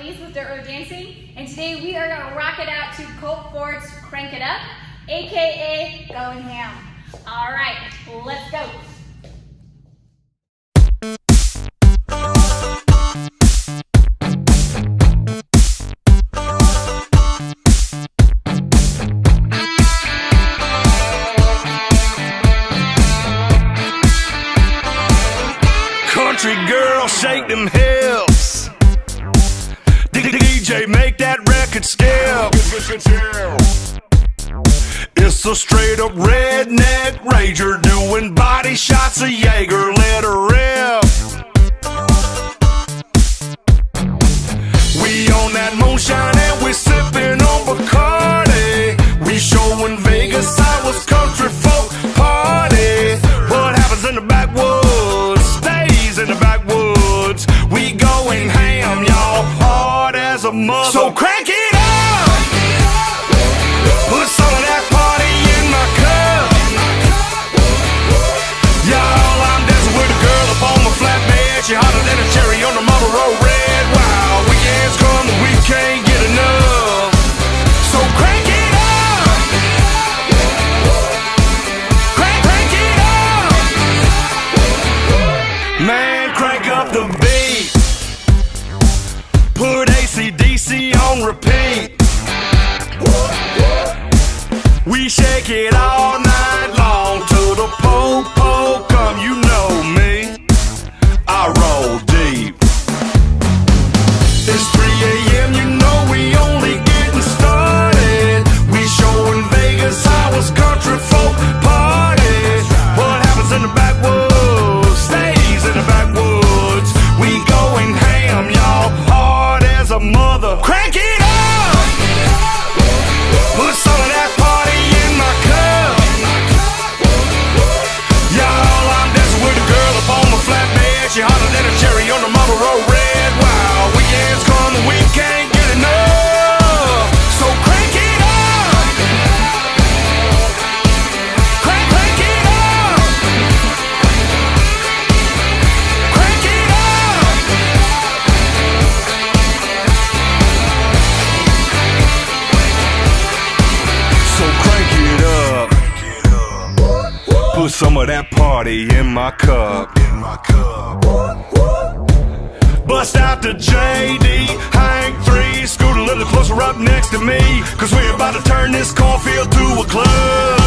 Elise with Dirt Road Dancing, and today we are going to rock it out to Colt Ford's Crank It Up, aka Going Ham. All right, let's go. Country girl, shake them hips. DJ, make that record skip. It's a straight up redneck rager doing body shots of Jaeger. Let her rip. We on that moonshine and we sipping on Bacardi. We showing Vegas how it's country folk party. What happens in the backwoods stays in the backwoods. We going ham, y'all, hard as a mother. So crank it up. Put some of that party in my cup. Y'all, I'm dancing with a girl up on my flatbed. She hotter than a cherry on the Marlboro Red. Wow, weekends come and we can't get enough. So crank it up. Crank it up. Man, crank up the beat. Put AC/DC on repeat. We shake it all night long till the po-po come. You know me, I roll deep. It's 3 a.m., you know we only getting started. We showing Vegas how it's country folk party. What happens in the backwoods stays in the backwoods. We going ham, y'all, hard as a mother. Crank it up. Put some of that party in my cup. Y'all, I'm dancing with a girl up on my flatbed. She hotter than a cherry on the Marlboro Red. Wow, weekends come and we can't get enough. So crank it up. Crank it up. Crank it up. So crank it up. Put some of that party in my cup. Bust out the JD, Hank 3, scoot a little closer up next to me, cause we're about to turn this cornfield to a club.